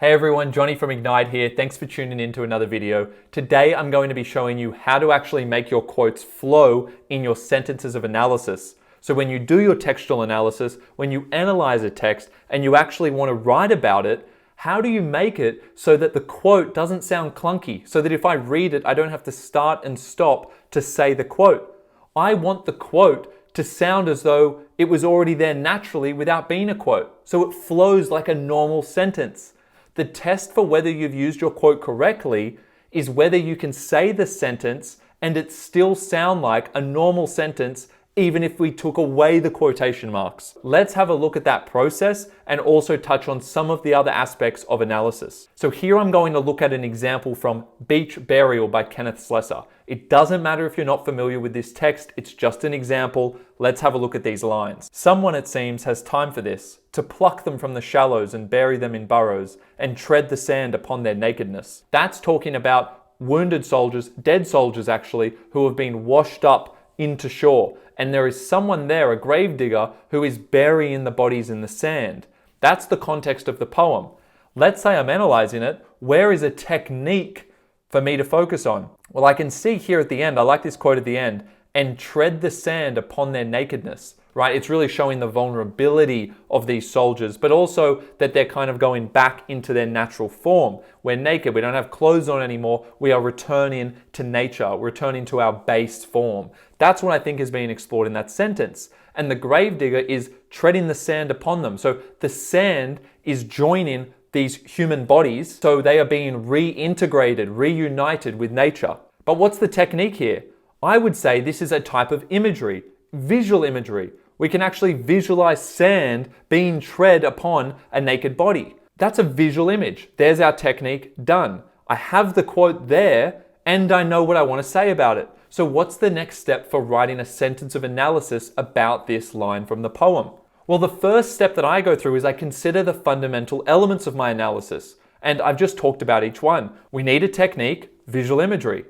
Hey everyone, Johnny from Ignite here. Thanks for tuning in to another video. Today I'm going to be showing you how to actually make your quotes flow in your sentences of analysis. So when you do your textual analysis, when you analyze a text and you actually want to write about it, how do you make it so that the quote doesn't sound clunky? So that if I read it, I don't have to start and stop to say the quote. I want the quote to sound as though it was already there naturally without being a quote. So it flows like a normal sentence. The test for whether you've used your quote correctly is whether you can say the sentence and it still sound like a normal sentence even if we took away the quotation marks. Let's have a look at that process and also touch on some of the other aspects of analysis. So here I'm going to look at an example from Beach Burial by Kenneth Slessor. It doesn't matter if you're not familiar with this text, it's just an example. Let's have a look at these lines. Someone, it seems, has time for this, to pluck them from the shallows and bury them in burrows and tread the sand upon their nakedness. That's talking about wounded soldiers, dead soldiers actually, who have been washed up into shore. And there is someone there, a gravedigger, who is burying the bodies in the sand. That's the context of the poem. Let's say I'm analyzing it. Where is a technique for me to focus on? Well, I can see here at the end, I like this quote at the end, and tread the sand upon their nakedness, right? It's really showing the vulnerability of these soldiers, but also that they're kind of going back into their natural form. We're naked, we don't have clothes on anymore. We are returning to nature, returning to our base form. That's what I think is being explored in that sentence. And the gravedigger is treading the sand upon them. So the sand is joining these human bodies, so they are being reintegrated, reunited with nature. But what's the technique here? I would say this is a type of imagery, visual imagery. We can actually visualize sand being tread upon a naked body. That's a visual image. There's our technique done. I have the quote there and I know what I want to say about it. So what's the next step for writing a sentence of analysis about this line from the poem? Well, the first step that I go through is I consider the fundamental elements of my analysis. And I've just talked about each one. We need a technique, visual imagery.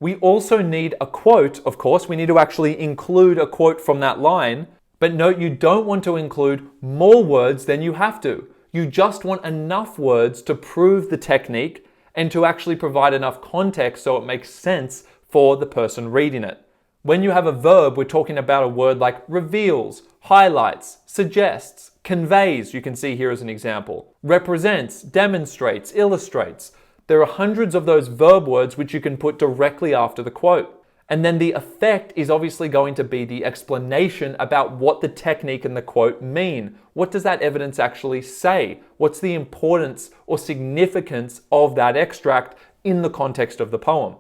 We also need a quote, of course. We need to actually include a quote from that line. But note, you don't want to include more words than you have to. You just want enough words to prove the technique and to actually provide enough context so it makes sense for the person reading it. When you have a verb, we're talking about a word like reveals, highlights, suggests, conveys, you can see here as an example, represents, demonstrates, illustrates. There are hundreds of those verb words which you can put directly after the quote. And then the effect is obviously going to be the explanation about what the technique and the quote mean. What does that evidence actually say? What's the importance or significance of that extract in the context of the poem?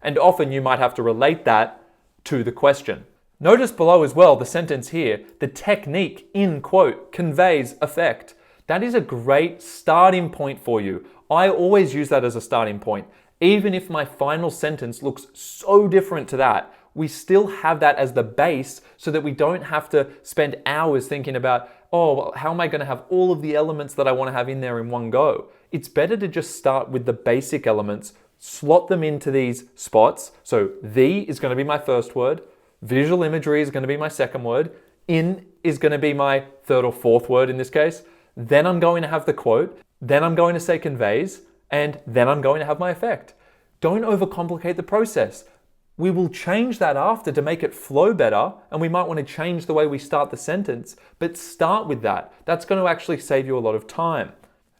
And often you might have to relate that to the question. Notice below as well the sentence here, the technique in quote conveys effect. That is a great starting point for you. I always use that as a starting point. Even if my final sentence looks so different to that, we still have that as the base so that we don't have to spend hours thinking about, oh, well, how am I going to have all of the elements that I want to have in there in one go? It's better to just start with the basic elements, slot them into these spots. So the is going to be my first word. Visual imagery is going to be my second word. In is going to be my third or fourth word in this case. Then I'm going to have the quote. Then I'm going to say conveys. And then I'm going to have my effect. Don't overcomplicate the process. We will change that after to make it flow better. And we might want to change the way we start the sentence. But start with that. That's going to actually save you a lot of time.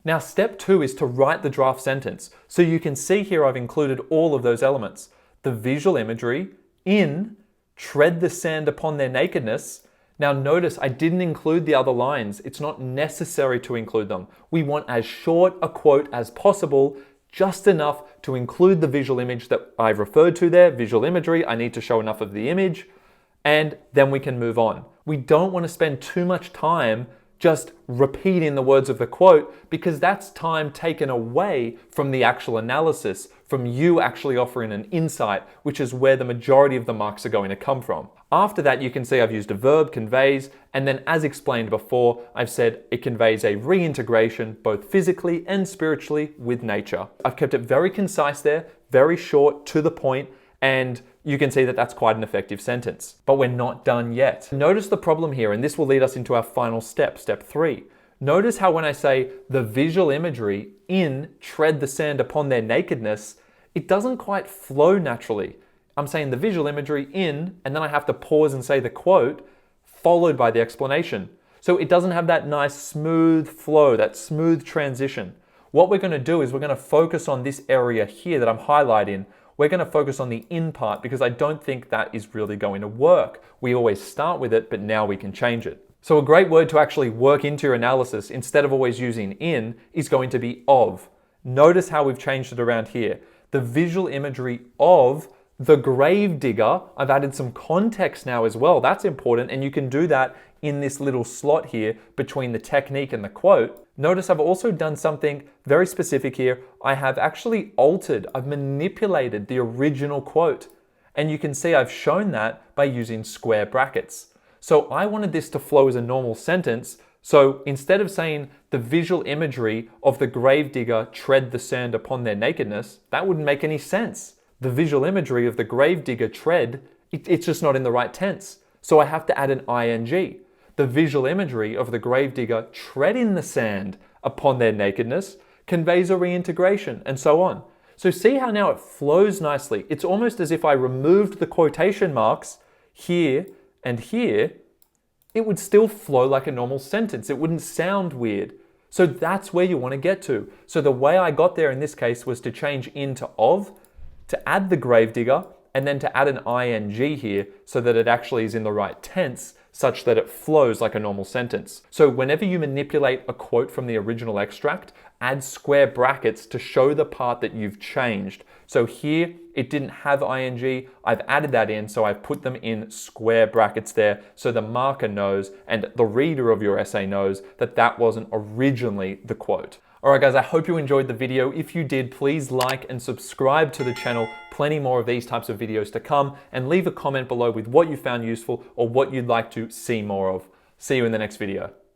Now, step 2 is to write the draft sentence. So you can see here I've included all of those elements. The visual imagery, in, tread the sand upon their nakedness. Now notice I didn't include the other lines. It's not necessary to include them. We want as short a quote as possible, just enough to include the visual image that I've referred to there, visual imagery. I need to show enough of the image, and then we can move on. We don't want to spend too much time just repeating the words of the quote because that's time taken away from the actual analysis, from you actually offering an insight, which is where the majority of the marks are going to come from. After that, you can see I've used a verb, conveys, and then as explained before, I've said it conveys a reintegration both physically and spiritually with nature. I've kept it very concise there, very short, to the point, and you can see that that's quite an effective sentence. But we're not done yet. Notice the problem here, and this will lead us into our final step, step 3. Notice how when I say the visual imagery in tread the sand upon their nakedness, it doesn't quite flow naturally. I'm saying the visual imagery in, and then I have to pause and say the quote, followed by the explanation. So it doesn't have that nice smooth flow, that smooth transition. What we're going to do is we're going to focus on this area here that I'm highlighting. We're going to focus on the in part because I don't think that is really going to work. We always start with it, but now we can change it. So a great word to actually work into your analysis instead of always using in is going to be of. Notice how we've changed it around here. The visual imagery of the grave digger. I've added some context now as well. That's important, and you can do that in this little slot here between the technique and the quote. Notice I've also done something very specific here. I have actually altered, I've manipulated the original quote. And you can see I've shown that by using square brackets. So I wanted this to flow as a normal sentence. So instead of saying the visual imagery of the gravedigger tread the sand upon their nakedness, that wouldn't make any sense. The visual imagery of the gravedigger tread, it's just not in the right tense. So I have to add an ing. The visual imagery of the gravedigger treading the sand upon their nakedness conveys a reintegration, and so on. So see how now it flows nicely. It's almost as if I removed the quotation marks here and here, it would still flow like a normal sentence. It wouldn't sound weird. So that's where you want to get to. So the way I got there in this case was to change into of, to add the gravedigger, and then to add an ing here so that it actually is in the right tense, such that it flows like a normal sentence. So whenever you manipulate a quote from the original extract, add square brackets to show the part that you've changed. So here, it didn't have ing, I've added that in, so I've put them in square brackets there, so the marker knows and the reader of your essay knows that that wasn't originally the quote. Alright guys, I hope you enjoyed the video. If you did, please like and subscribe to the channel. Plenty more of these types of videos to come, and leave a comment below with what you found useful or what you'd like to see more of. See you in the next video.